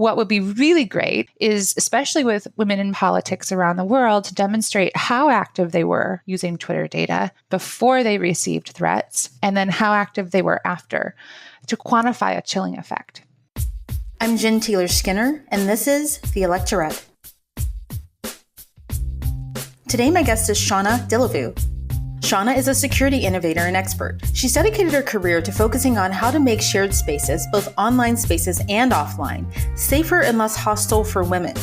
What would be really great is, especially with women in politics around the world, to demonstrate how active they were using Twitter data before they received threats, and then how active they were after, to quantify a chilling effect. I'm Jen Taylor-Skinner, and this is the Electorette. Today, my guest is Shauna Dillavou. Shauna is a security innovator and expert. She's dedicated her career to focusing on how to make shared spaces, both online spaces and offline, safer and less hostile for women.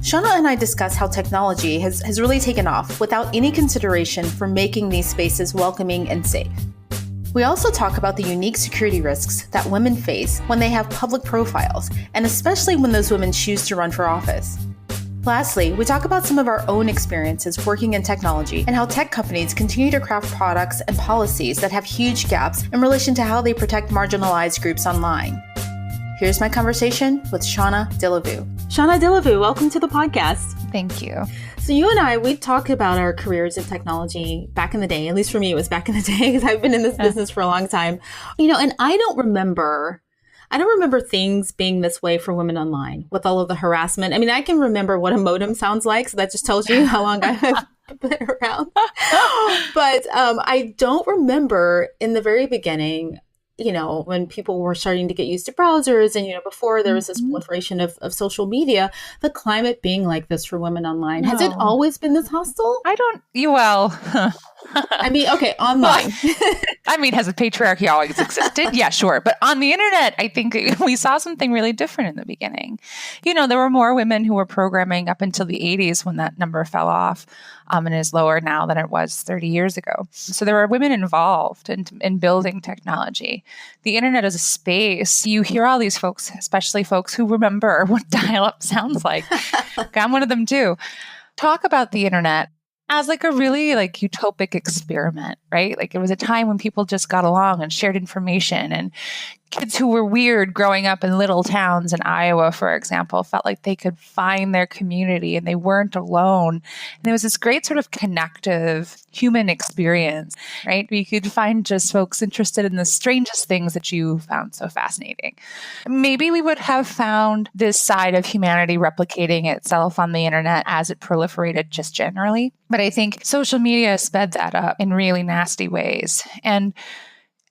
Shauna and I discuss how technology has really taken off without any consideration for making these spaces welcoming and safe. We also talk about the unique security risks that women face when they have public profiles, and especially when those women choose to run for office. Lastly, we talk about some of our own experiences working in technology and how tech companies continue to craft products and policies that have huge gaps in relation to how they protect marginalized groups online. Here's my conversation with Shauna Dillavou. Shauna Dillavou, welcome to the podcast. Thank you. So you and I, we talked about our careers in technology back in the day. At least for me, it was back in the day because I've been in this business for a long time. And I don't remember things being this way for women online with all of the harassment. I mean, I can remember what a modem sounds like. So that just tells you how long I've been around. But I don't remember in the very beginning, when people were starting to get used to browsers and, before there was this proliferation of social media, the climate being like this for women online. No. Has it always been this hostile? I mean, okay, online. Has the patriarchy always existed? Yeah, sure. But on the internet, I think we saw something really different in the beginning. There were more women who were programming up until the 80s when that number fell off and is lower now than it was 30 years ago. So there were women involved in building technology. The internet is a space. You hear all these folks, especially folks who remember what dial-up sounds like. I'm one of them too. Talk about the internet as a really utopic experiment, right? It was a time when people just got along and shared information, and kids who were weird growing up in little towns in Iowa, for example, felt like they could find their community and they weren't alone. And there was this great sort of connective human experience, right? Where you could find just folks interested in the strangest things that you found so fascinating. Maybe we would have found this side of humanity replicating itself on the internet as it proliferated just generally. But I think social media sped that up in really nasty ways. And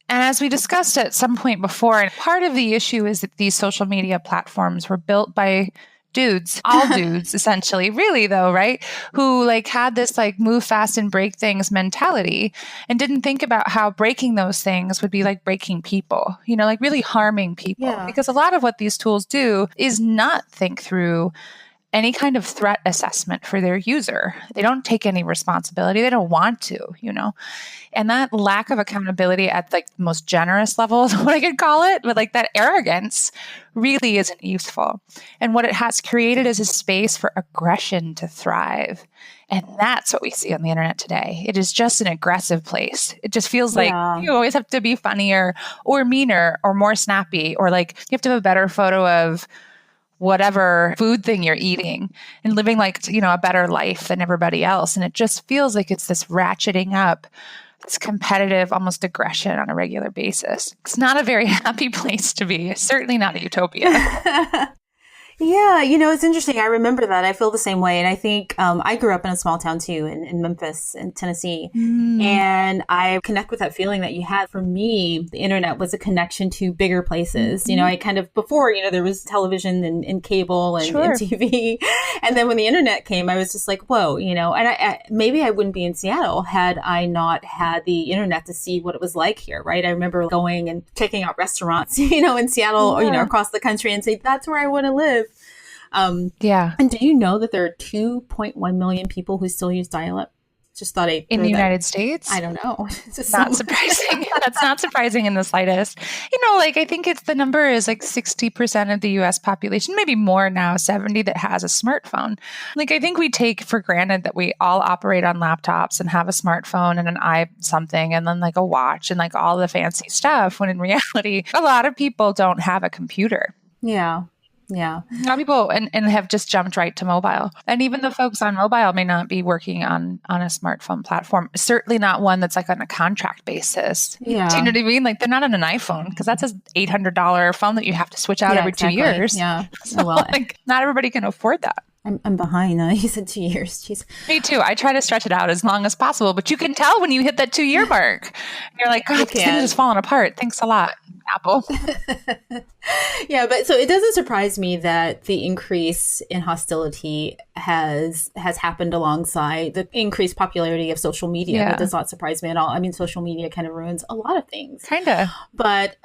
as we discussed at some point before, part of the issue is that these social media platforms were built by dudes, all dudes, essentially, really though, right? Who had this move fast and break things mentality and didn't think about how breaking those things would be like breaking people, really harming people. Yeah. Because a lot of what these tools do is not think through any kind of threat assessment for their user. They don't take any responsibility. They don't want to, And that lack of accountability at the most generous level is what I could call it, but that arrogance really isn't useful. And what it has created is a space for aggression to thrive. And that's what we see on the internet today. It is just an aggressive place. It just feels like you always have to be funnier or meaner or more snappy, or you have to have a better photo of whatever food thing you're eating and living a better life than everybody else. And it just feels like it's this ratcheting up, this competitive, almost aggression on a regular basis. It's not a very happy place to be. It's certainly not a utopia. Yeah, it's interesting. I remember that. I feel the same way. And I think I grew up in a small town too, in Memphis, in Tennessee. And I connect with that feeling that you had. For me, the internet was a connection to bigger places. I kind of, before, there was television and cable and TV. And then when the internet came, I was just like, whoa, and I maybe I wouldn't be in Seattle had I not had the internet to see what it was like here, right? I remember going and checking out restaurants, in Seattle, or, across the country, and say, that's where I want to live. And do you know that there are 2.1 million people who still use dial-up? Just thought in the United States? I don't know. It's not surprising. That's not surprising in the slightest. I think the number is 60% of the US population, maybe more now, 70 that has a smartphone. I think we take for granted that we all operate on laptops and have a smartphone and an something and then a watch and all the fancy stuff, when in reality, a lot of people don't have a computer. Yeah. Yeah. A lot of people and have just jumped right to mobile. And even the folks on mobile may not be working on a smartphone platform. Certainly not one that's like on a contract basis. Yeah. Do you know what I mean? Like they're not on an iPhone because that's an $800 phone that you have to switch out every exactly. 2 years. Yeah. So like not everybody can afford that. I'm behind. You said 2 years. Jeez. Me too. I try to stretch it out as long as possible, but you can tell when you hit that 2-year mark. You're like, God, this thing is falling apart. Thanks a lot, Apple. Yeah, but so it doesn't surprise me that the increase in hostility has happened alongside the increased popularity of social media. Yeah. That does not surprise me at all. I mean, social media kind of ruins a lot of things. Kind of. But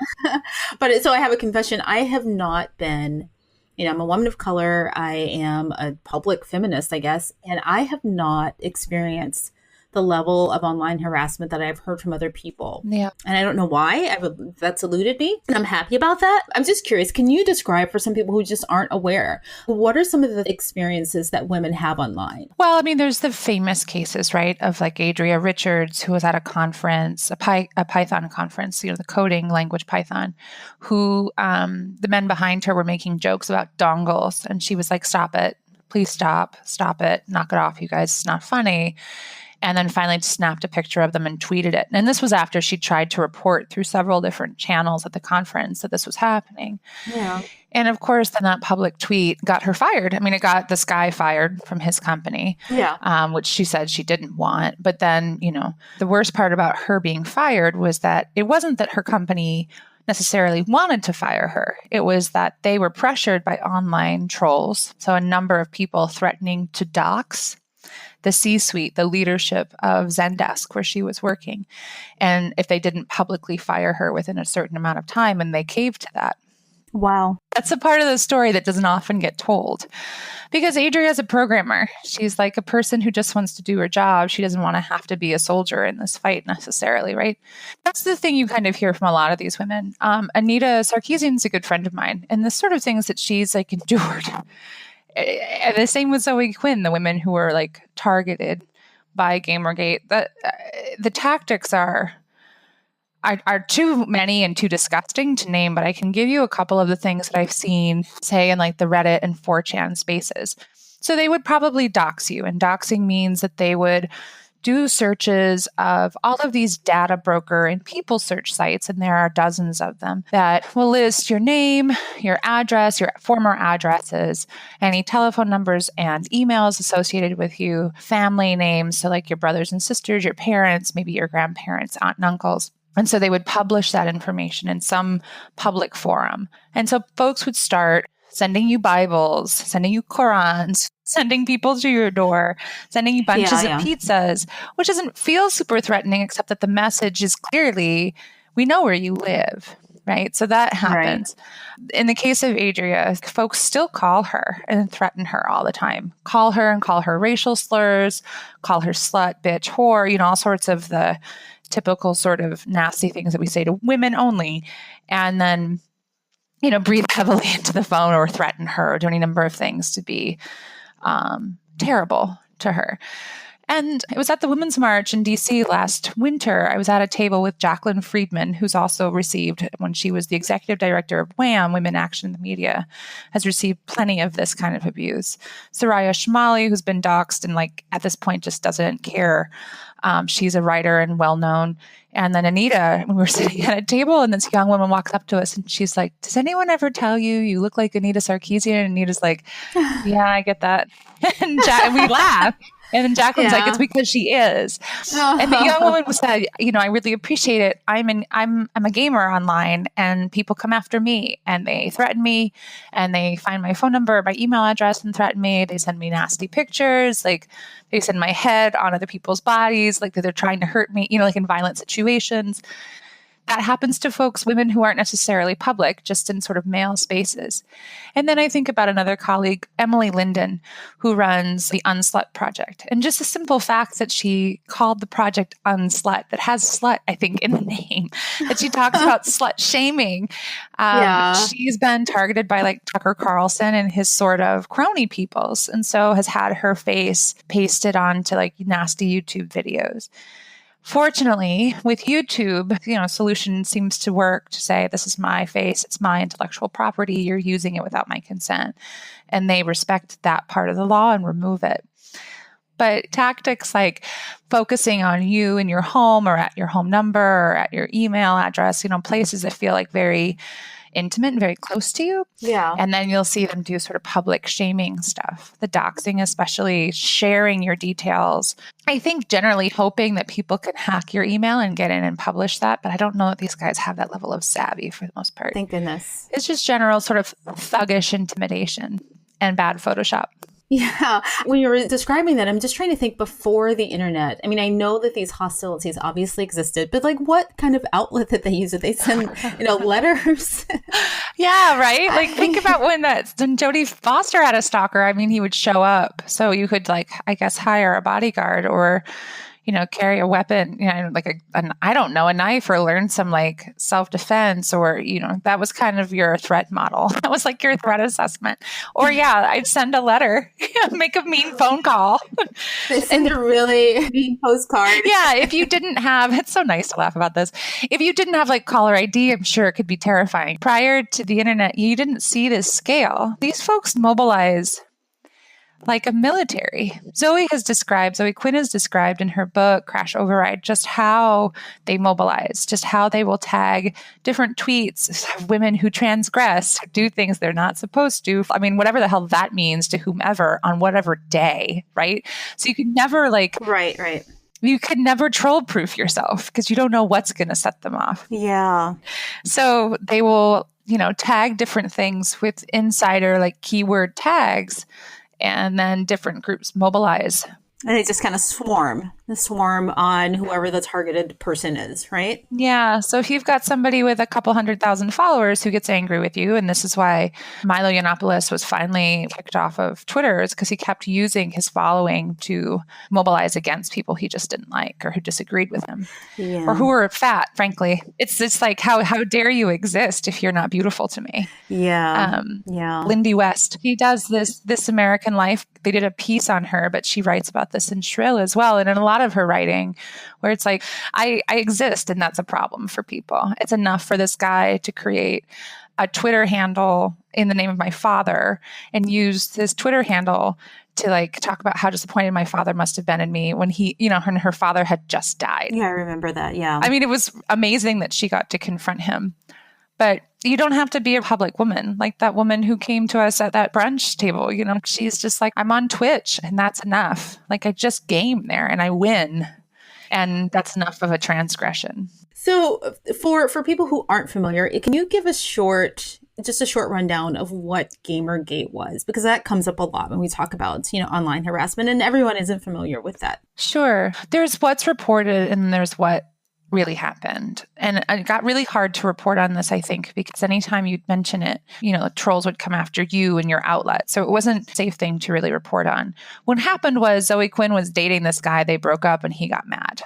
so I have a confession. I have not been, I'm a woman of color. I am a public feminist, I guess. And I have not experienced the level of online harassment that I've heard from other people. Yeah. And I don't know why. That's eluded me. And I'm happy about that. I'm just curious. Can you describe for some people who just aren't aware, what are some of the experiences that women have online? Well, I mean, there's the famous cases, right, of like Adria Richards, who was at a conference, a Python conference, the coding language Python, who the men behind her were making jokes about dongles. And she was like, stop it. Please stop it. Knock it off, you guys. It's not funny. And then finally snapped a picture of them and tweeted it. And this was after she tried to report through several different channels at the conference that this was happening. Yeah. And of course, then that public tweet got her fired. I mean, it got this guy fired from his company, which she said she didn't want. But then, the worst part about her being fired was that it wasn't that her company necessarily wanted to fire her. It was that they were pressured by online trolls. So a number of people threatening to dox the C-suite, the leadership of Zendesk, where she was working. And if they didn't publicly fire her within a certain amount of time, and they caved to that. Wow. That's a part of the story that doesn't often get told. Because Adria is a programmer. She's like a person who just wants to do her job. She doesn't want to have to be a soldier in this fight necessarily, right? That's the thing you kind of hear from a lot of these women. Anita Sarkeesian's a good friend of mine. And the sort of things that she's like endured. And the same with Zoe Quinn, the women who were like targeted by Gamergate. The tactics are too many and too disgusting to name, but I can give you a couple of the things that I've seen, say, in like the Reddit and 4chan spaces. So they would probably dox you, and doxing means that they would do searches of all of these data broker and people search sites, and there are dozens of them, that will list your name, your address, your former addresses, any telephone numbers and emails associated with you, family names, so like your brothers and sisters, your parents, maybe your grandparents, aunt and uncles. And so they would publish that information in some public forum. And so folks would start sending you Bibles, sending you Qurans, sending people to your door, sending you bunches of pizzas, which doesn't feel super threatening, except that the message is clearly, we know where you live, right? So that happens. Right. In the case of Adria, folks still call her and threaten her all the time. Call her and call her racial slurs, call her slut, bitch, whore, all sorts of the typical sort of nasty things that we say to women only. And then breathe heavily into the phone or threaten her, or do any number of things to be terrible to her. And it was at the Women's March in DC last winter. I was at a table with Jacqueline Friedman, who's also received, when she was the executive director of WHAM, Women Action in the Media, has received plenty of this kind of abuse. Soraya Shmali, who's been doxxed and at this point just doesn't care. She's a writer and well-known. And then Anita, we were sitting at a table, and this young woman walks up to us and she's like, does anyone ever tell you look like Anita Sarkeesian? And Anita's like, yeah, I get that. And we laugh. And then Jacqueline's like, it's because she is. And the young woman said, I really appreciate it. I'm a gamer online, and people come after me and they threaten me, and they find my phone number, my email address, and threaten me. They send me nasty pictures. Like they send my head on other people's bodies, like that they're trying to hurt me, like in violent situations. That happens to folks, women who aren't necessarily public, just in sort of male spaces. And then I think about another colleague, Emily Linden, who runs the Unslut Project. And just the simple fact that she called the project Unslut, that has slut, I think, in the name, that she talks about slut shaming. She's been targeted by Tucker Carlson and his sort of crony peoples, and so has had her face pasted onto nasty YouTube videos. Fortunately, with YouTube, solution seems to work to say, this is my face, it's my intellectual property, you're using it without my consent. And they respect that part of the law and remove it. But tactics like focusing on you in your home or at your home number or at your email address, places that feel like very intimate and very close to you. Yeah. And then you'll see them do sort of public shaming stuff, the doxing, especially sharing your details. I think generally hoping that people can hack your email and get in and publish that. But I don't know that these guys have that level of savvy for the most part. Thank goodness. It's just general sort of thuggish intimidation and bad Photoshop. Yeah. When you were describing that, I'm just trying to think before the internet. I mean, I know that these hostilities obviously existed, but like what kind of outlet did they use? Did they send, letters? Yeah, right? Like think about when Jodie Foster had a stalker. I mean, he would show up. So you could hire a bodyguard or, carry a weapon, I don't know, a knife or learn some self-defense or, that was kind of your threat model. That was like your threat assessment. Or I'd send a letter, make a mean phone call. Send a really mean postcard. Yeah. If you didn't have, it's so nice to laugh about this. If you didn't have caller ID, I'm sure it could be terrifying. Prior to the internet, you didn't see this scale. These folks mobilize like a military. Zoe Quinn has described in her book, Crash Override, just how they mobilize, just how they will tag different tweets of women who transgress, do things they're not supposed to. I mean, whatever the hell that means to whomever on whatever day, right? So you could never Right. You could never troll proof yourself because you don't know what's going to set them off. Yeah. So they will, tag different things with insider keyword tags. And then different groups mobilize. And they just kind of swarm on whoever the targeted person is, right? Yeah. So if you've got somebody with a couple 100,000 followers who gets angry with you, and this is why Milo Yiannopoulos was finally kicked off of Twitter, is because he kept using his following to mobilize against people he just didn't like or who disagreed with him or who were fat, frankly. It's like, how dare you exist if you're not beautiful to me? Yeah. Lindy West, he does This American Life. They did a piece on her, but she writes about this in Shrill as well. And in a lot of her writing, where it's like, I exist, and that's a problem for people. It's enough for this guy to create a Twitter handle in the name of my father and use this Twitter handle to talk about how disappointed my father must have been in me when her father had just died. Yeah, I remember that. Yeah. I mean, it was amazing that she got to confront him. But you don't have to be a public woman. Like that woman who came to us at that brunch table, she's just like, I'm on Twitch and that's enough. I just game there and I win. And that's enough of a transgression. So for people who aren't familiar, can you give just a short rundown of what Gamergate was? Because that comes up a lot when we talk about, online harassment, and everyone isn't familiar with that. Sure. There's what's reported and there's what really happened. And it got really hard to report on this, I think, because anytime you'd mention it, trolls would come after you and your outlet. So it wasn't a safe thing to really report on. What happened was Zoe Quinn was dating this guy. They broke up and he got mad.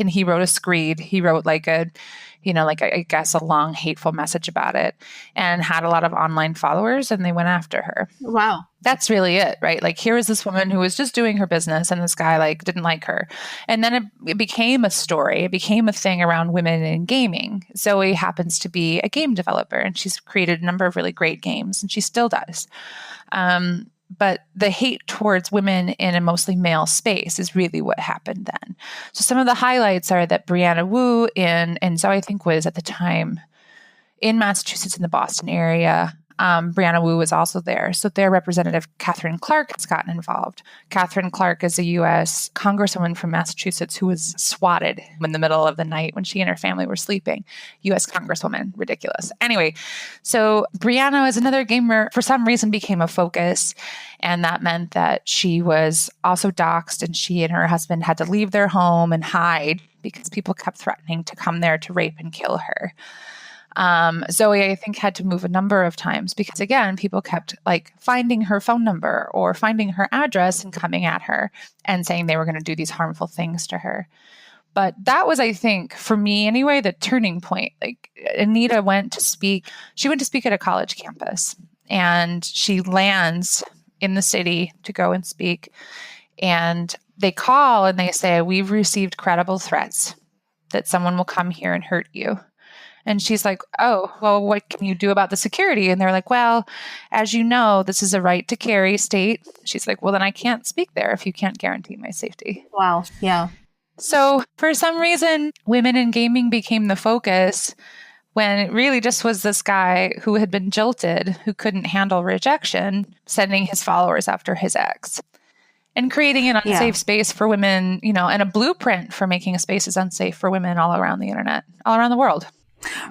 And he wrote a screed. He wrote I guess a long hateful message about it and had a lot of online followers and they went after her. Wow. That's really it, right? Here is this woman who was just doing her business and this guy didn't like her. And then it became a story. It became a thing around women in gaming. Zoe happens to be a game developer and she's created a number of really great games and she still does. But the hate towards women in a mostly male space is really what happened then. So some of the highlights are that Brianna Wu and Zoe, I think, was at the time in Massachusetts in the Boston area. Brianna Wu was also there. So their representative, Catherine Clark, has gotten involved. Catherine Clark is a U.S. congresswoman from Massachusetts who was swatted in the middle of the night when she and her family were sleeping. U.S. congresswoman. Ridiculous. Anyway, so Brianna, as another gamer, for some reason became a focus. And that meant that she was also doxxed and she and her husband had to leave their home and hide because people kept threatening to come there to rape and kill her. Zoe, I think, had to move a number of times because, again, people kept finding her phone number or finding her address and coming at her and saying they were going to do these harmful things to her. But that was, I think, for me anyway, the turning point. Anita went to speak. She went to speak at a college campus and she lands in the city to go and speak. And they call and they say, we've received credible threats that someone will come here and hurt you. And she's like, oh, well, what can you do about the security? And they're like, well, as you know, this is a right to carry state. She's like, well, then I can't speak there if you can't guarantee my safety. Wow. Yeah. So for some reason, women in gaming became the focus when it really just was this guy who had been jilted, who couldn't handle rejection, sending his followers after his ex. And creating an unsafe space for women, and a blueprint for making spaces unsafe for women all around the internet, all around the world.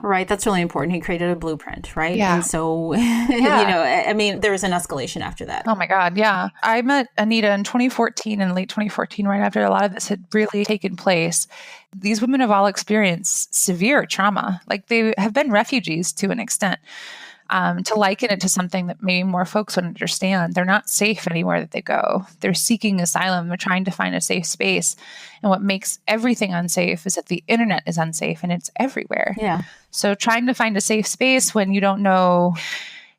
Right. That's really important. He created a blueprint, right? Yeah. And so, there was an escalation after that. Oh my God. Yeah. I met Anita in 2014, in late 2014, right after a lot of this had really taken place. These women have all experienced severe trauma. Like they have been refugees to an extent. To liken it to something that maybe more folks would understand, they're not safe anywhere that they go. They're seeking asylum. They're trying to find a safe space. And what makes everything unsafe is that the internet is unsafe and it's everywhere. Yeah. So trying to find a safe space when you don't know,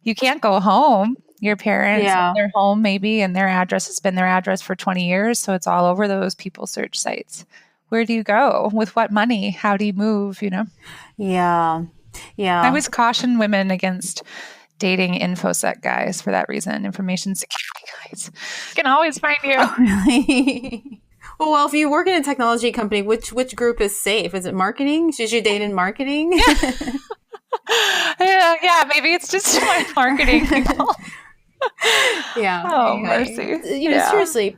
you can't go home. Your parents, their home maybe, and their address has been their address for 20 years. So it's all over those people search sites. Where do you go? With what money? How do you move? Yeah. Yeah. I always caution women against dating InfoSec guys for that reason. Information security guys can always find you. Oh, really? Well, if you work in a technology company, which group is safe? Is it marketing? Should you date in marketing? Yeah, maybe it's just marketing people. Yeah. Oh, mercy. Seriously,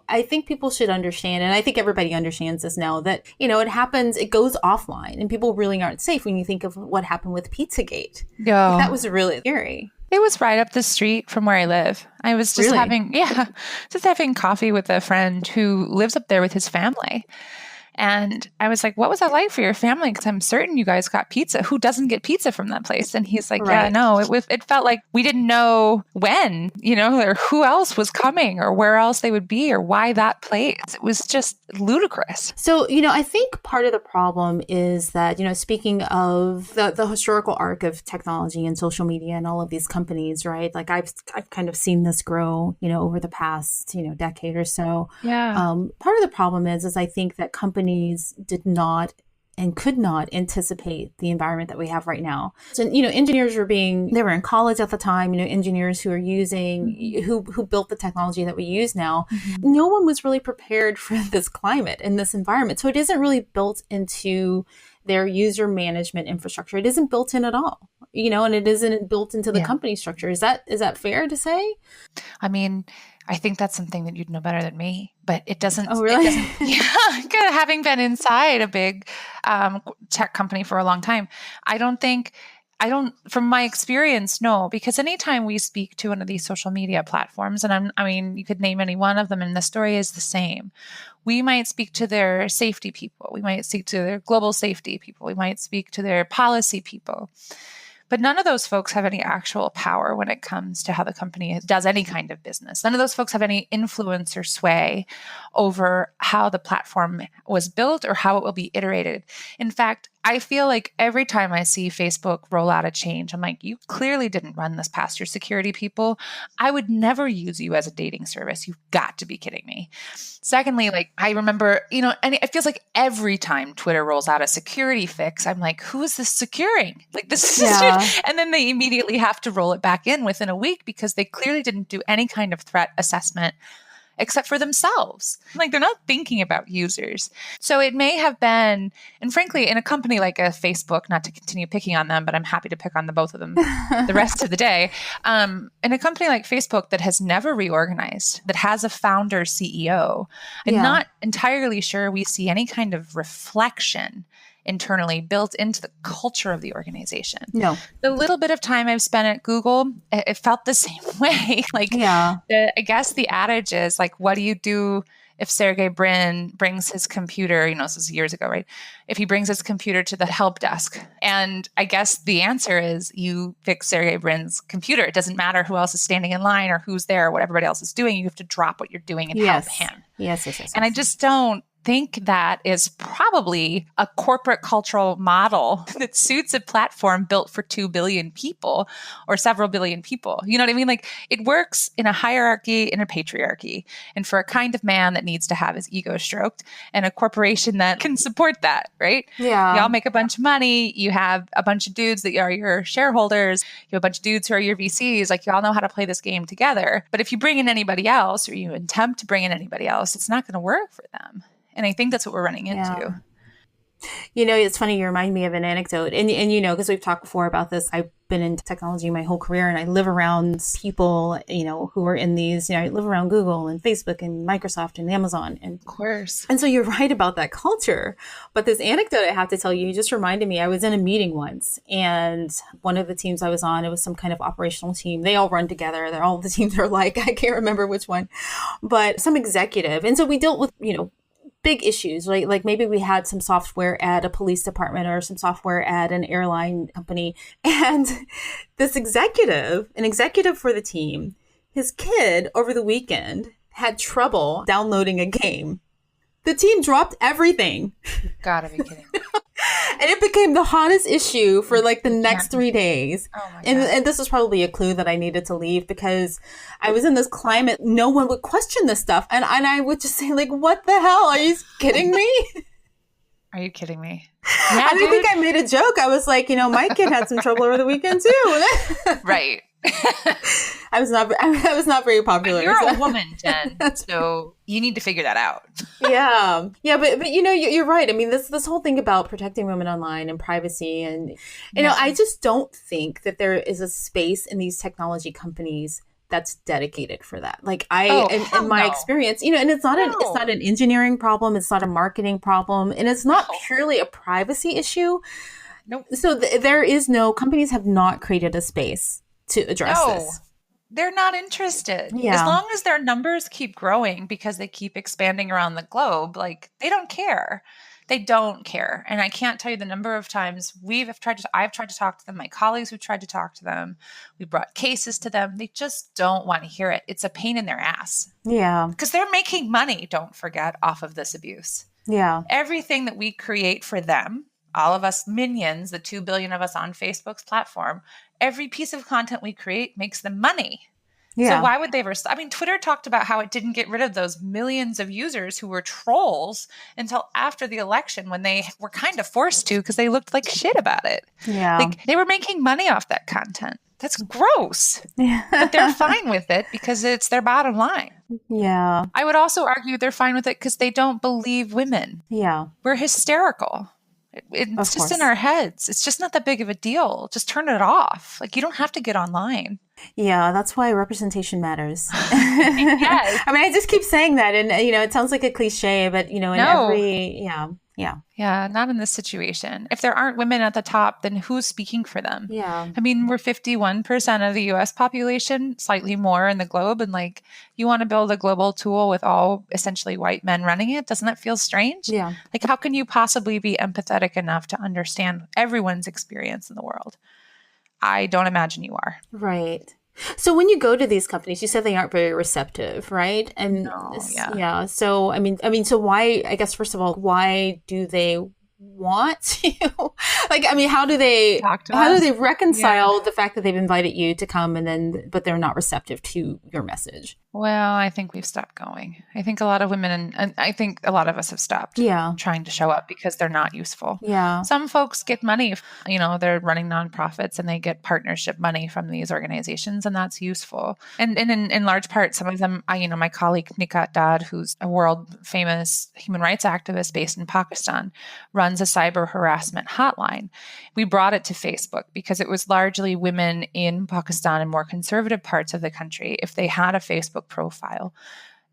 I think people should understand, and I think everybody understands this now, that, it happens, it goes offline, and people really aren't safe when you think of what happened with Pizzagate. Yeah. That was really scary. It was right up the street from where I live. I was just having coffee with a friend who lives up there with his family. And I was like, what was that like for your family? Because I'm certain you guys got pizza. Who doesn't get pizza from that place? And he's like, right. Yeah, no, it felt like we didn't know when, or who else was coming or where else they would be or why that place. It was just ludicrous. So, I think part of the problem is that, speaking of the historical arc of technology and social media and all of these companies, right? Like I've kind of seen this grow, over the past, decade or so. Yeah. Part of the problem is I think that companies did not and could not anticipate the environment that we have right now. So, engineers they were in college at the time, engineers who built the technology that we use now. Mm-hmm. No one was really prepared for this climate and this environment. So it isn't really built into their user management infrastructure. It isn't built in at all, and it isn't built into the company structure. Is that fair to say? I mean, I think that's something that you'd know better than me, but it doesn't. Oh, really? Having been inside a big tech company for a long time, I don't, from my experience, no, because anytime we speak to one of these social media platforms, and you could name any one of them, and the story is the same. We might speak to their safety people. We might speak to their global safety people. We might speak to their policy people. But none of those folks have any actual power when it comes to how the company does any kind of business. None of those folks have any influence or sway over how the platform was built or how it will be iterated. In fact, I feel like every time I see Facebook roll out a change, I'm like, you clearly didn't run this past your security people. I would never use you as a dating service. You've got to be kidding me. Secondly, I remember, and it feels like every time Twitter rolls out a security fix, I'm like, who is this securing? This is, and then they immediately have to roll it back in within a week because they clearly didn't do any kind of threat assessment except for themselves. They're not thinking about users. So it may have been, and frankly, in a company like a Facebook, not to continue picking on them, but I'm happy to pick on the both of them the rest of the day. In a company like Facebook that has never reorganized, that has a founder CEO, I'm not entirely sure we see any kind of reflection internally built into the culture of the organization. No. The little bit of time I've spent at Google, it felt the same way. I guess the adage is what do you do if Sergey Brin brings his computer, this is years ago, right? If he brings his computer to the help desk. And I guess the answer is you fix Sergey Brin's computer. It doesn't matter who else is standing in line or who's there or what everybody else is doing. You have to drop what you're doing and help him. Yes. And I just don't think that is probably a corporate cultural model that suits a platform built for 2 billion people or several billion people. You know what I mean? Like, it works in a hierarchy, in a patriarchy, and for a kind of man that needs to have his ego stroked and a corporation that can support that, right? Yeah. Y'all make a bunch of money. You have a bunch of dudes that are your shareholders. You have a bunch of dudes who are your VCs. Like, y'all know how to play this game together. But if you bring in anybody else, or you attempt to bring in anybody else, it's not going to work for them. And I think that's what we're running into. You know, it's funny, you remind me of an anecdote. And you know, because we've talked before about this, I've been in technology my whole career, and I live around people, you know, who are in these, you know, I live around Google and Facebook and Microsoft and Amazon. And of course. And so you're right about that culture. But this anecdote I have to tell you just reminded me, I was in a meeting once, and one of the teams I was on, it was some kind of operational team. They all run together. All the teams are like, I can't remember which one, but some executive. And so we dealt with, you know, big issues, right? Like maybe we had some software at a police department or some software at an airline company. And this executive, an executive for the team, his kid over the weekend had trouble downloading a game. The team dropped everything. Gotta be kidding. And it became the hottest issue for like the next 3 days. Oh my God. And this was probably a clue that I needed to leave, because I was in this climate, no one would question this stuff. And I would just say, like, what the hell? Are you kidding me? Are you kidding me? Yeah, I think I made a joke. I was like, you know, my kid had some trouble over the weekend too. Right. I was not very popular. You're a woman, Jen, so you need to figure that out. Yeah, but you know, you're right. I mean, this whole thing about protecting women online and privacy, and you know, I just don't think that there is a space in these technology companies that's dedicated for that. Like in my experience, you know, and it's not an engineering problem, it's not a marketing problem, and it's not purely a privacy issue. Nope. So companies have not created a space to address this. They're not interested. Yeah. As long as their numbers keep growing because they keep expanding around the globe, like, they don't care. They don't care. And I can't tell you the number of times I've tried to talk to them. My colleagues have tried to talk to them. We brought cases to them. They just don't want to hear it. It's a pain in their ass. Yeah. Because they're making money, don't forget, off of this abuse. Yeah. Everything that we create for them, all of us minions, the 2 billion of us on Facebook's platform, every piece of content we create makes them money. Yeah. So why would they Twitter talked about how it didn't get rid of those millions of users who were trolls until after the election, when they were kind of forced to, because they looked like shit about it. Yeah. Like, they were making money off that content. That's gross. Yeah. But they're fine with it because it's their bottom line. Yeah. I would also argue they're fine with it because they don't believe women. Yeah. We're hysterical. It's just in our heads. It's just not that big of a deal. Just turn it off. Like, you don't have to get online. Yeah, that's why representation matters. Yes. I mean, I just keep saying that, and you know, it sounds like a cliche, but you know, Yeah, not in this situation. If there aren't women at the top, then who's speaking for them? Yeah. I mean, we're 51% of the US population, slightly more in the globe. And like, you want to build a global tool with all essentially white men running it? Doesn't that feel strange? Yeah. Like, how can you possibly be empathetic enough to understand everyone's experience in the world? I don't imagine you are. Right. So when you go to these companies, you said they aren't very receptive, right? And yeah. So I mean, so why? I guess first of all, why do they want you? Like, I mean, how do they reconcile the fact that they've invited you to come but they're not receptive to your message? Well, I think we've stopped going. I think a lot of women and I think a lot of us have stopped trying to show up because they're not useful. Yeah. Some folks get money, you know, they're running nonprofits and they get partnership money from these organizations, and that's useful. And in large part, some of them, my colleague Nikat Dad, who's a world famous human rights activist based in Pakistan, runs a cyber harassment hotline. We brought it to Facebook because it was largely women in Pakistan and more conservative parts of the country. If they had a Facebook profile,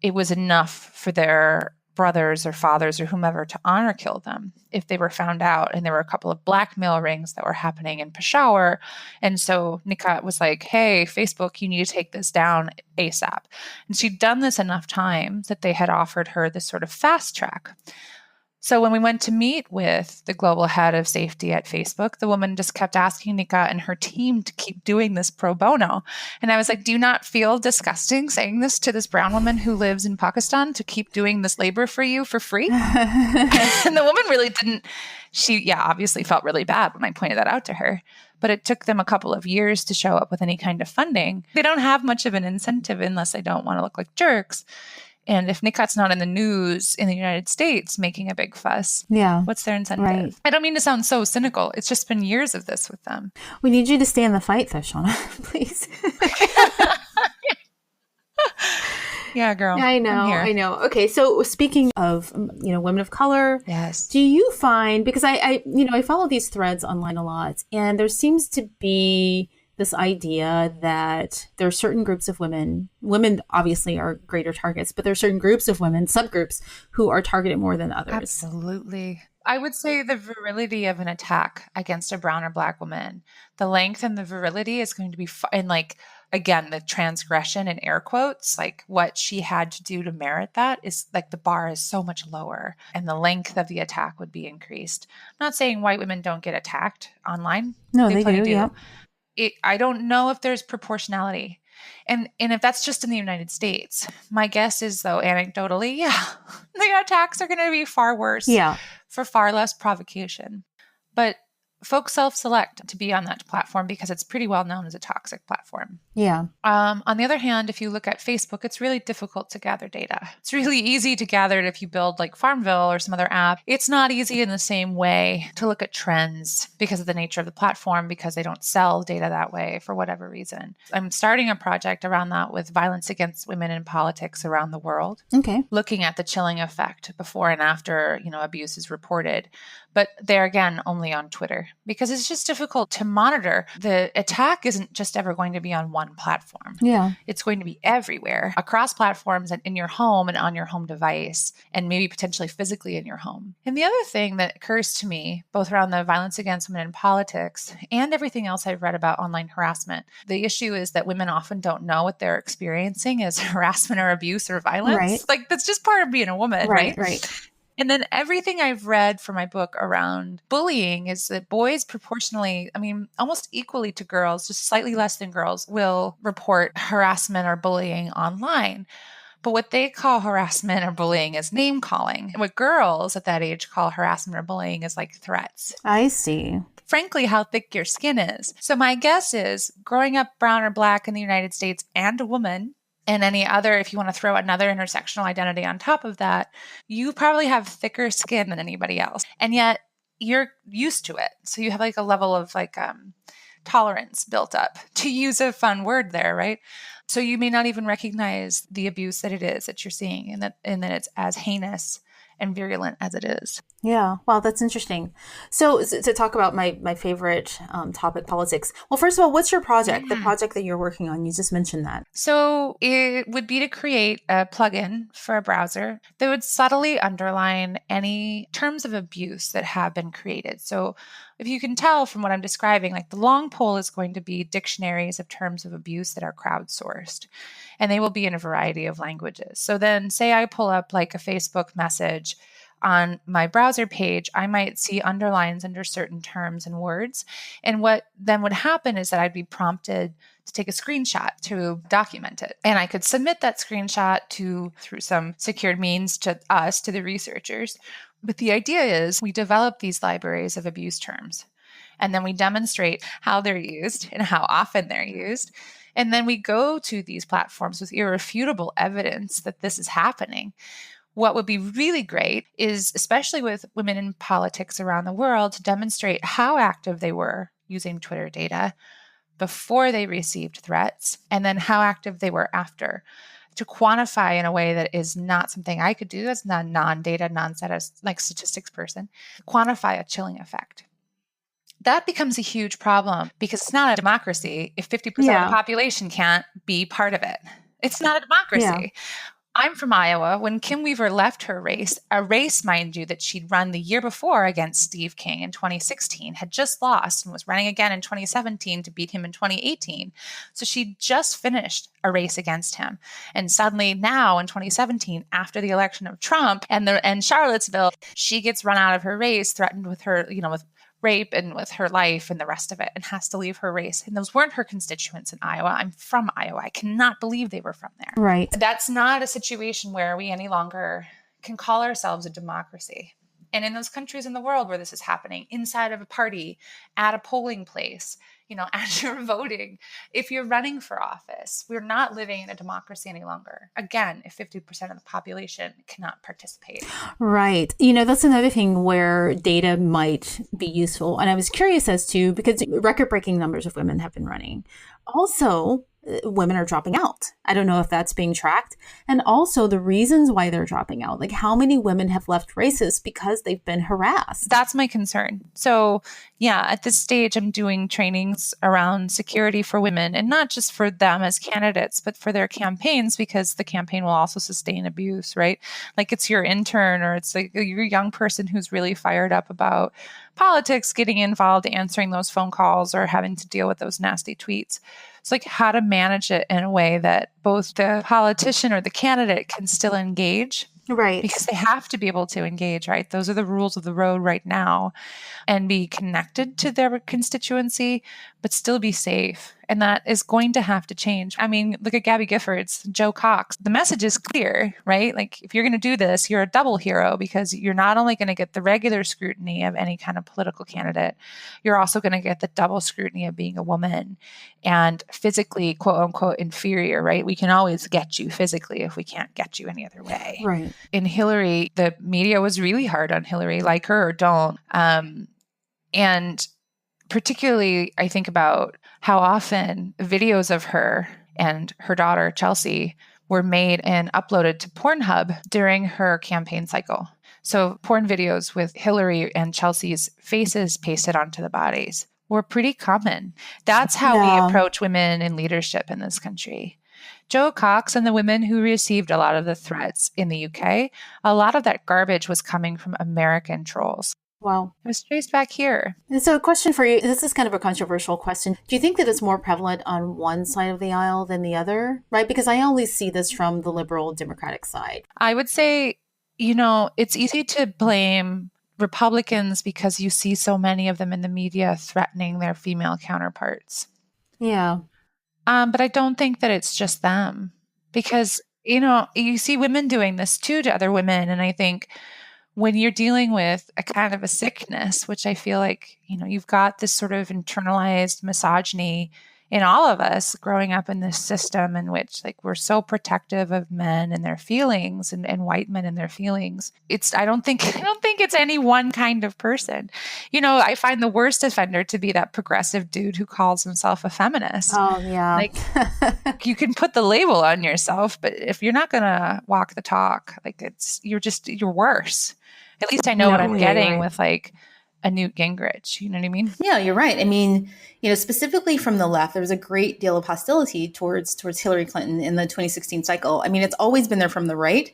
it was enough for their brothers or fathers or whomever to honor kill them if they were found out. And there were a couple of blackmail rings that were happening in Peshawar. And so Nikat was like, hey, Facebook, you need to take this down ASAP. And she'd done this enough times that they had offered her this sort of fast track. So when we went to meet with the global head of safety at Facebook, the woman just kept asking Nika and her team to keep doing this pro bono. And I was like, do you not feel disgusting saying this to this brown woman who lives in Pakistan to keep doing this labor for you for free? And the woman really didn't. She, obviously felt really bad when I pointed that out to her. But it took them a couple of years to show up with any kind of funding. They don't have much of an incentive unless they don't want to look like jerks. And if Nikat's not in the news in the United States making a big fuss, what's their incentive? Right. I don't mean to sound so cynical. It's just been years of this with them. We need you to stay in the fight, though, Shauna, please. Yeah, girl. I know. Okay, so speaking of, women of color, yes. Do you find, because I follow these threads online a lot, and there seems to be this idea that there are certain groups of women obviously are greater targets, but there are certain groups of women, subgroups, who are targeted more than others. Absolutely. I would say the virility of an attack against a brown or black woman, the length and the virility is going to be, and again, the transgression in air quotes, like what she had to do to merit that is like the bar is so much lower and the length of the attack would be increased. I'm not saying white women don't get attacked online. No, they do. Yeah. I don't know if there's proportionality. And if that's just in the United States, my guess is, though, anecdotally, the attacks are going to be far worse for far less provocation. But folks self-select to be on that platform because it's pretty well known as a toxic platform. Yeah. On the other hand, if you look at Facebook, it's really difficult to gather data. It's really easy to gather it if you build like Farmville or some other app. It's not easy in the same way to look at trends because of the nature of the platform, because they don't sell data that way for whatever reason. I'm starting a project around that with violence against women in politics around the world. Okay. Looking at the chilling effect before and after, abuse is reported. But there again, only on Twitter, because it's just difficult to monitor. The attack isn't just ever going to be on one platform. Yeah. It's going to be everywhere, across platforms and in your home and on your home device, and maybe potentially physically in your home. And the other thing that occurs to me, both around the violence against women in politics and everything else I've read about online harassment, the issue is that women often don't know what they're experiencing as harassment or abuse or violence. Right. Like, that's just part of being a woman, right? Right. And then everything I've read for my book around bullying is that boys proportionally, almost equally to girls, just slightly less than girls, will report harassment or bullying online. But what they call harassment or bullying is name calling. And what girls at that age call harassment or bullying is like threats. I see. Frankly, how thick your skin is. So my guess is, growing up brown or black in the United States and a woman, and any other, if you want to throw another intersectional identity on top of that, you probably have thicker skin than anybody else. And yet you're used to it. So you have like a level of tolerance built up, to use a fun word there, right? So you may not even recognize the abuse that it is that you're seeing, and that it's as heinous and virulent as it is. Yeah. Wow, that's interesting. So to talk about my favorite topic, politics. Well, first of all, what's your project? The project that you're working on? You just mentioned that. So it would be to create a plugin for a browser that would subtly underline any terms of abuse that have been created. So if you can tell from what I'm describing, like the long pole is going to be dictionaries of terms of abuse that are crowdsourced, and they will be in a variety of languages. So then say I pull up like a Facebook message on my browser page, I might see underlines under certain terms and words. And what then would happen is that I'd be prompted to take a screenshot to document it. And I could submit that screenshot through some secured means to the researchers. But the idea is we develop these libraries of abuse terms, and then we demonstrate how they're used and how often they're used. And then we go to these platforms with irrefutable evidence that this is happening. What would be really great is, especially with women in politics around the world, to demonstrate how active they were using Twitter data before they received threats, and then how active they were after, to quantify in a way that is not something I could do. That's not non-data, statistics person. Quantify a chilling effect. That becomes a huge problem because it's not a democracy if 50% of the population can't be part of it. It's not a democracy. I'm from Iowa. When Kim Weaver left her race, a race, mind you, that she'd run the year before against Steve King in 2016, had just lost and was running again in 2017 to beat him in 2018. So she'd just finished a race against him. And suddenly now in 2017, after the election of Trump and Charlottesville, she gets run out of her race, threatened with her, with rape and with her life and the rest of it, and has to leave her race. And those weren't her constituents in Iowa. I'm from Iowa. I cannot believe they were from there. Right. That's not a situation where we any longer can call ourselves a democracy. And in those countries in the world where this is happening, inside of a party, at a polling place, as you're voting, if you're running for office, we're not living in a democracy any longer. Again, if 50% of the population cannot participate. Right. That's another thing where data might be useful. And I was curious as to, because record-breaking numbers of women have been running. Also, women are dropping out. I don't know if that's being tracked. And also the reasons why they're dropping out. Like, how many women have left races because they've been harassed? That's my concern. So yeah, at this stage, I'm doing trainings around security for women, and not just for them as candidates, but for their campaigns, because the campaign will also sustain abuse, right? Like, it's your intern or it's like your young person who's really fired up about politics, getting involved, answering those phone calls or having to deal with those nasty tweets. It's like how to manage it in a way that both the politician or the candidate can still engage. Right. Because they have to be able to engage, right? Those are the rules of the road right now, and be connected to their constituency, but still be safe. And that is going to have to change. I mean, look at Gabby Giffords, Joe Cox. The message is clear, right? Like, if you're going to do this, you're a double hero, because you're not only going to get the regular scrutiny of any kind of political candidate, you're also going to get the double scrutiny of being a woman and physically, quote unquote, inferior, right? We can always get you physically if we can't get you any other way. Right. In Hillary, the media was really hard on Hillary, like her or don't. And particularly, I think about how often videos of her and her daughter, Chelsea, were made and uploaded to Pornhub during her campaign cycle. So porn videos with Hillary and Chelsea's faces pasted onto the bodies were pretty common. That's how we approach women in leadership in this country. Joe Cox and the women who received a lot of the threats in the UK, a lot of that garbage was coming from American trolls. Wow. It was traced back here. So a question for you. This is kind of a controversial question. Do you think that it's more prevalent on one side of the aisle than the other? Right? Because I only see this from the liberal Democratic side. I would say, it's easy to blame Republicans because you see so many of them in the media threatening their female counterparts. Yeah. But I don't think that it's just them, because, you see women doing this too to other women. And I think when you're dealing with a kind of a sickness, which I feel like, you've got this sort of internalized misogyny in all of us growing up in this system in which, like, we're so protective of men and their feelings and white men and their feelings. I don't think it's any one kind of person. I find the worst offender to be that progressive dude who calls himself a feminist. Oh, yeah. Like, you can put the label on yourself, but if you're not going to walk the talk, like, you're worse. At least I know what I'm getting with, like, a Newt Gingrich. You know what I mean? Yeah, you're right. I mean, specifically from the left, there was a great deal of hostility towards Hillary Clinton in the 2016 cycle. I mean, it's always been there from the right,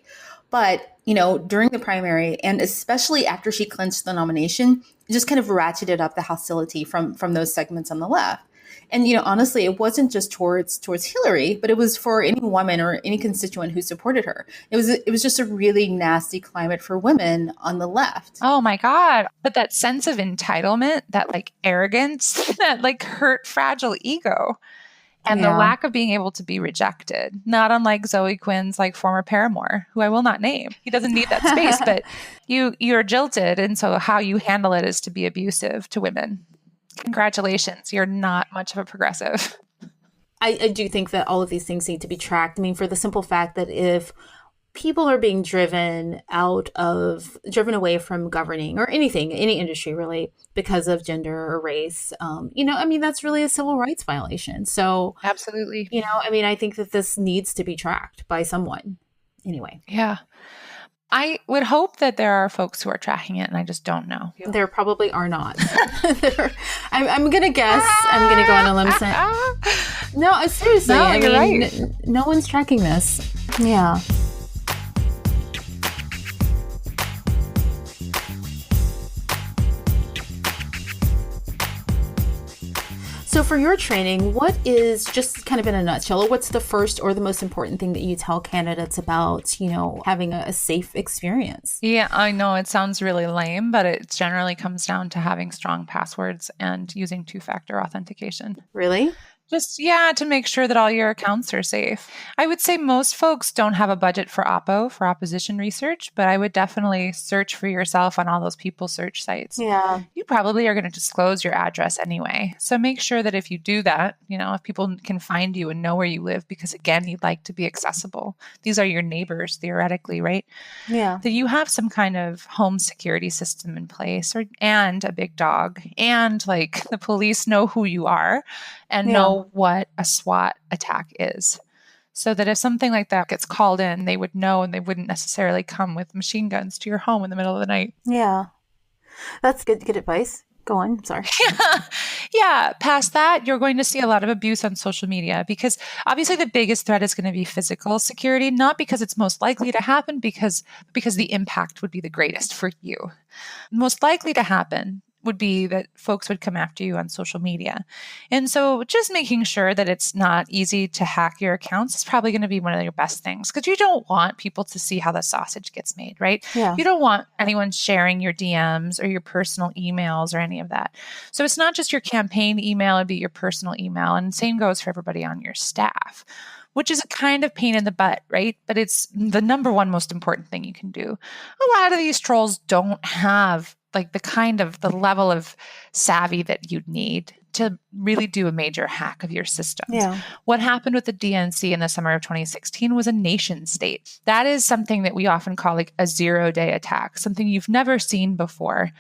but, during the primary, and especially after she clinched the nomination, it just kind of ratcheted up the hostility from those segments on the left. And, honestly, it wasn't just towards Hillary, but it was for any woman or any constituent who supported her. It was just a really nasty climate for women on the left. Oh, my God. But that sense of entitlement, that, like, arrogance, that, like, hurt fragile ego, and the lack of being able to be rejected, not unlike Zoe Quinn's, like, former paramour, who I will not name. He doesn't need that space, but you're jilted. And so how you handle it is to be abusive to women. Congratulations. You're not much of a progressive. I do think that all of these things need to be tracked. I mean, for the simple fact that if people are being driven away from governing or anything, any industry really, because of gender or race, that's really a civil rights violation. So absolutely. I think that this needs to be tracked by someone anyway. Yeah. I would hope that there are folks who are tracking it, and I just don't know. There probably are not. I'm going to guess. I'm going to go on a limb and say, no, seriously. No, you're right. No one's tracking this. Yeah. for your training, what is, just kind of in a nutshell, what's the first or the most important thing that you tell candidates about, having a safe experience? Yeah, I know it sounds really lame, but it generally comes down to having strong passwords and using two-factor authentication. Really? Just, to make sure that all your accounts are safe. I would say most folks don't have a budget for Oppo, for opposition research, but I would definitely search for yourself on all those people search sites. Yeah. You probably are going to disclose your address anyway. So make sure that if you do that, if people can find you and know where you live, because again, you'd like to be accessible. These are your neighbors, theoretically, right? Yeah. That you have some kind of home security system in place and a big dog, and like the police know who you are and know what a SWAT attack is. So that if something like that gets called in, they would know and they wouldn't necessarily come with machine guns to your home in the middle of the night. Yeah. That's good advice. Go on. Sorry. Yeah. Past that, you're going to see a lot of abuse on social media because obviously the biggest threat is going to be physical security, not because it's most likely to happen, because the impact would be the greatest for you. Most likely to happen would be that folks would come after you on social media. And so just making sure that it's not easy to hack your accounts is probably going to be one of your best things, because you don't want people to see how the sausage gets made, right? Yeah. You don't want anyone sharing your DMs or your personal emails or any of that. So it's not just your campaign email, it'd be your personal email. And same goes for everybody on your staff, which is a kind of pain in the butt, right? But it's the number one most important thing you can do. A lot of these trolls don't have like the level of savvy that you'd need to really do a major hack of your systems. Yeah. What happened with the DNC in the summer of 2016 was a nation state. That is something that we often call like a 0-day attack, something you've never seen before,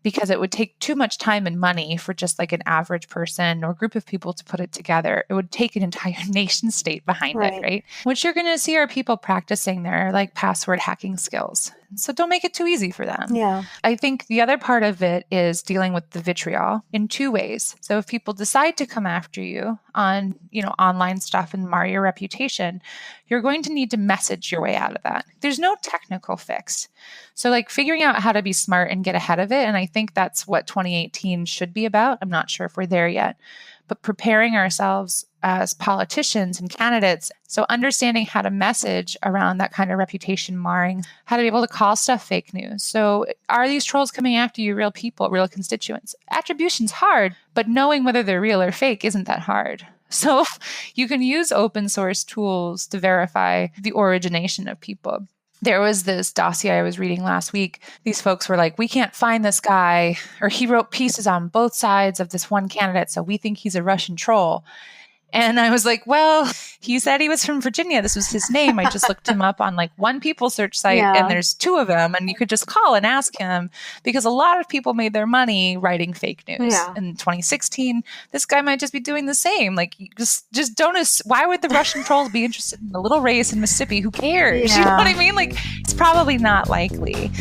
because it would take too much time and money for just like an average person or group of people to put it together. It would take an entire nation state behind it, right? What you're going to see are people practicing their like password hacking skills. So don't make it too easy for them. Yeah. I think the other part of it is dealing with the vitriol in two ways. So if people decide to come after you on, online stuff and mar your reputation, you're going to need to message your way out of that. There's no technical fix. So like figuring out how to be smart and get ahead of it. And I think that's what 2018 should be about. I'm not sure if we're there yet, but preparing ourselves as politicians and candidates. So understanding how to message around that kind of reputation marring, how to be able to call stuff fake news. So are these trolls coming after you, real people, real constituents? Attribution's hard, but knowing whether they're real or fake isn't that hard. So you can use open source tools to verify the origination of people. There was this dossier I was reading last week. These folks were like, we can't find this guy, or he wrote pieces on both sides of this one candidate, so we think he's a Russian troll. And I was like, well, he said he was from Virginia. This was his name. I just looked him up on like one people search site, and there's two of them. And you could just call and ask him, because a lot of people made their money writing fake news. Yeah. In 2016, this guy might just be doing the same. Like, you just don't. Why would the Russian trolls be interested in a little race in Mississippi? Who cares? Yeah. You know what I mean? Like, it's probably not likely.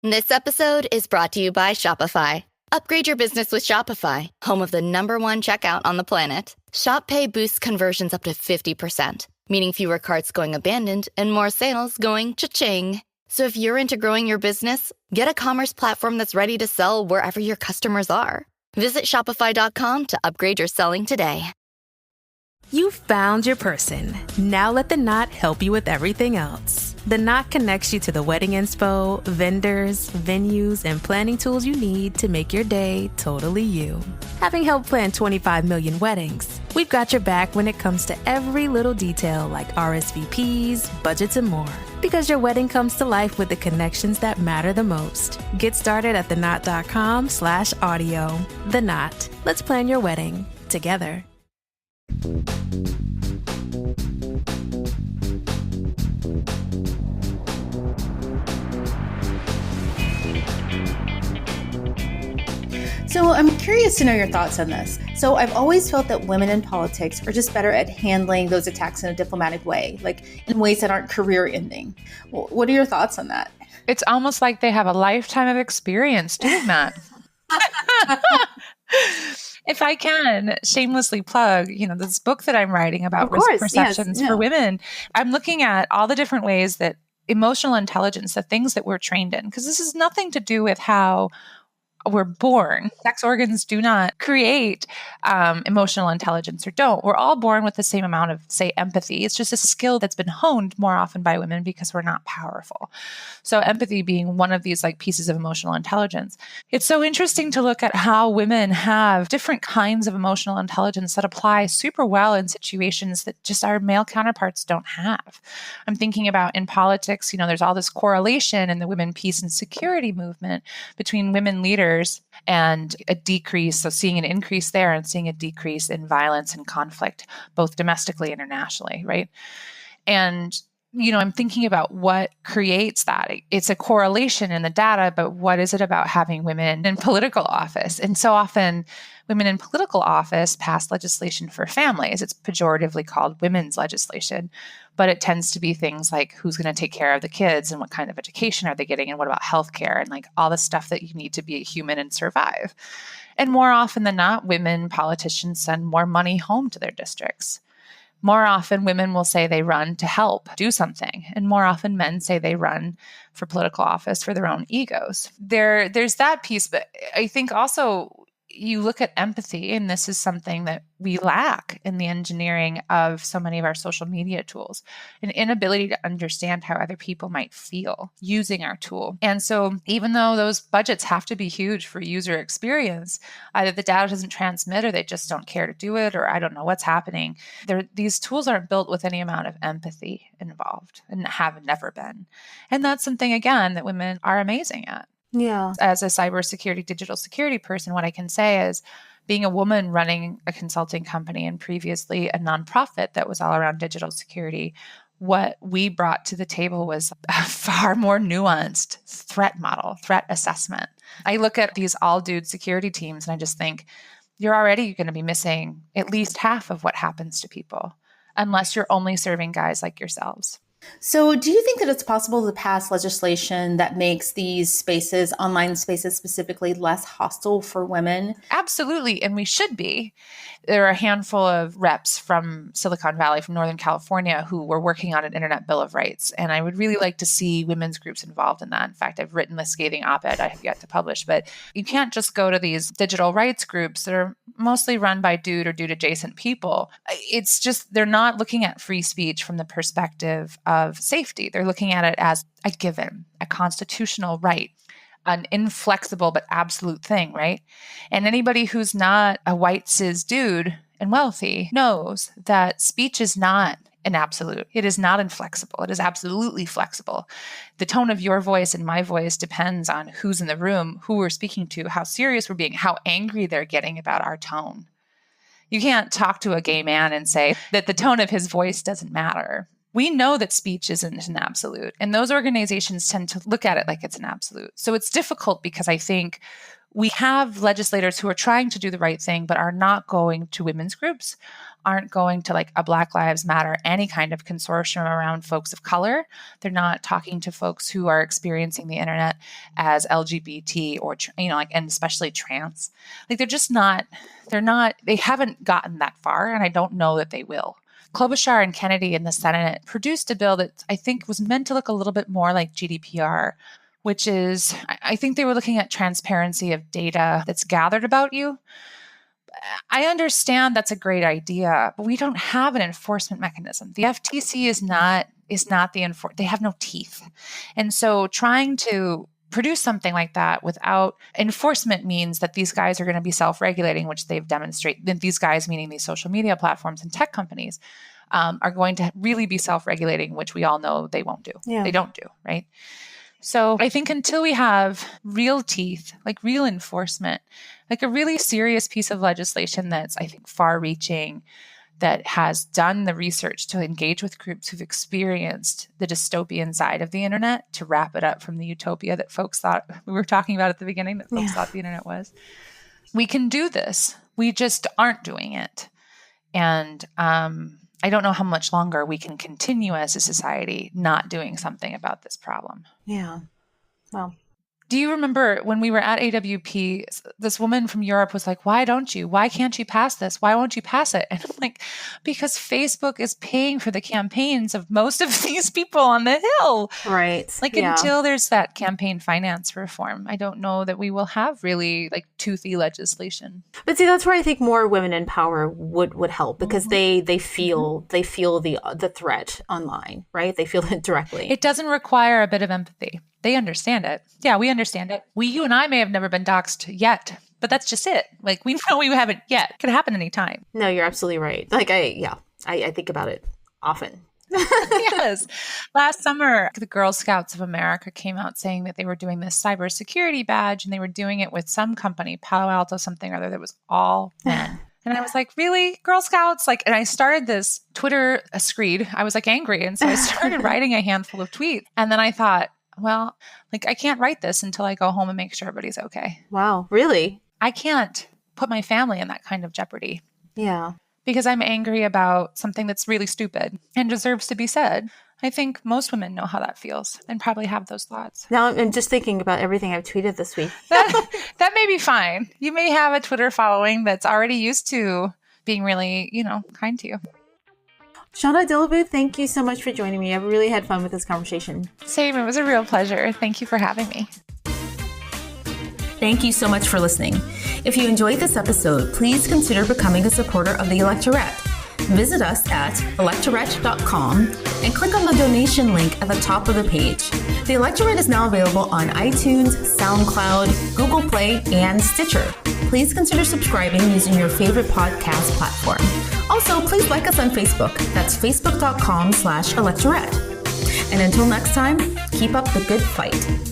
This episode is brought to you by Shopify. Upgrade your business with Shopify, home of the #1 checkout on the planet. Shop Pay boosts conversions up to 50%, meaning fewer carts going abandoned and more sales going cha-ching. So if you're into growing your business, get a commerce platform that's ready to sell wherever your customers are. Visit Shopify.com to upgrade your selling today. You found your person. Now let the Knot help you with everything else. The Knot connects you to the wedding inspo, vendors, venues, and planning tools you need to make your day totally you. Having helped plan 25 million weddings, we've got your back when it comes to every little detail like RSVPs, budgets, and more. Because your wedding comes to life with the connections that matter the most. Get started at theknot.com/audio. The Knot. Let's plan your wedding together. So I'm curious to know your thoughts on this. So I've always felt that women in politics are just better at handling those attacks in a diplomatic way, like in ways that aren't career-ending. What are your thoughts on that? It's almost like they have a lifetime of experience doing that. If I can shamelessly plug, this book that I'm writing about risk perceptions for women, I'm looking at all the different ways that emotional intelligence, the things that we're trained in, because this has nothing to do with how we're born. Sex organs do not create emotional intelligence or don't. We're all born with the same amount of, say, empathy. It's just a skill that's been honed more often by women because we're not powerful. So empathy being one of these like pieces of emotional intelligence. It's so interesting to look at how women have different kinds of emotional intelligence that apply super well in situations that just our male counterparts don't have. I'm thinking about in politics, there's all this correlation in the women peace and security movement between women leaders and a decrease. So seeing an increase there and seeing a decrease in violence and conflict, both domestically and internationally, right? And I'm thinking about what creates that. It's a correlation in the data, but what is it about having women in political office? And so often women in political office pass legislation for families. It's pejoratively called women's legislation, but it tends to be things like who's going to take care of the kids and what kind of education are they getting and what about healthcare and like all the stuff that you need to be a human and survive. And more often than not, women politicians send more money home to their districts. More often, women will say they run to help do something. And more often, men say they run for political office for their own egos. There's that piece. But I think also you look at empathy, and this is something that we lack in the engineering of so many of our social media tools, an inability to understand how other people might feel using our tool. And so even though those budgets have to be huge for user experience, either the data doesn't transmit or they just don't care to do it, or I don't know what's happening. These tools aren't built with any amount of empathy involved and have never been. And that's something, again, that women are amazing at. Yeah. As a cybersecurity, digital security person, what I can say is being a woman running a consulting company and previously a nonprofit that was all around digital security, what we brought to the table was a far more nuanced threat model, threat assessment. I look at these all-dude security teams and I just think, you're already going to be missing at least half of what happens to people, unless you're only serving guys like yourselves. So do you think that it's possible to pass legislation that makes these spaces, online spaces specifically, less hostile for women? Absolutely. And we should be. There are a handful of reps from Silicon Valley, from Northern California, who were working on an Internet Bill of Rights. And I would really like to see women's groups involved in that. In fact, I've written the scathing op-ed I have yet to publish. But you can't just go to these digital rights groups that are mostly run by dude or dude adjacent people. It's just, they're not looking at free speech from the perspective of safety. They're looking at it as a given, a constitutional right, an inflexible but absolute thing, right? And anybody who's not a white cis dude and wealthy knows that speech is not an absolute. It is not inflexible. It is absolutely flexible. The tone of your voice and my voice depends on who's in the room, who we're speaking to, how serious we're being, how angry they're getting about our tone. You can't talk to a gay man and say that the tone of his voice doesn't matter. We know that speech isn't an absolute, and those organizations tend to look at it like it's an absolute. So it's difficult because I think we have legislators who are trying to do the right thing, but are not going to women's groups, aren't going to like a Black Lives Matter, any kind of consortium around folks of color. They're not talking to folks who are experiencing the internet as LGBT or, and especially trans. Like they haven't gotten that far, and I don't know that they will. Klobuchar and Kennedy in the Senate produced a bill that I think was meant to look a little bit more like GDPR, which is, I think they were looking at transparency of data that's gathered about you. I understand that's a great idea, but we don't have an enforcement mechanism. The FTC is not they have no teeth. And so trying to produce something like that without enforcement means that these guys are going to be self-regulating, which they've demonstrated. These guys, meaning these social media platforms and tech companies, are going to really be self-regulating, which we all know they won't do. Yeah. They don't do, right? So I think until we have real teeth, like real enforcement, like a really serious piece of legislation that's, I think, far-reaching, that has done the research to engage with groups who've experienced the dystopian side of the internet, to wrap it up from the utopia that folks thought we were talking about at the beginning, that folks thought the internet was. We can do this. We just aren't doing it. And I don't know how much longer we can continue as a society not doing something about this problem. Yeah. Well, Do you remember when we were at AWP, this woman from Europe was like, why can't you pass this? Why won't you pass it? And I'm like, because Facebook is paying for the campaigns of most of these people on the Hill. Right. Like until there's that campaign finance reform, I don't know that we will have really like toothy legislation. But see, that's where I think more women in power would help, because they feel the threat online, right? They feel it directly. It doesn't require a bit of empathy. They understand it. Yeah, we understand it. You and I may have never been doxxed yet, but that's just it. Like, we know we haven't yet. It could happen anytime. No, you're absolutely right. Like, I think about it often. Yes. Last summer, the Girl Scouts of America came out saying that they were doing this cybersecurity badge, and they were doing it with some company, Palo Alto something or other, that was all men. And I was like, really? Girl Scouts? Like, and I started this Twitter screed. I was like angry. And so I started writing a handful of tweets. And then I thought, well, like, I can't write this until I go home and make sure everybody's okay. Wow. Really? I can't put my family in that kind of jeopardy. Yeah. Because I'm angry about something that's really stupid and deserves to be said. I think most women know how that feels and probably have those thoughts. Now I'm just thinking about everything I've tweeted this week. That may be fine. You may have a Twitter following that's already used to being really, kind to you. Shauna, Dillavou, thank you so much for joining me. I've really had fun with this conversation. Same. It was a real pleasure. Thank you for having me. Thank you so much for listening. If you enjoyed this episode, please consider becoming a supporter of the Electorette. Visit us at electorette.com and click on the donation link at the top of the page. The Electorette is now available on iTunes, SoundCloud, Google Play, and Stitcher. Please consider subscribing using your favorite podcast platform. Also, please like us on Facebook. That's facebook.com/electorette. And until next time, keep up the good fight.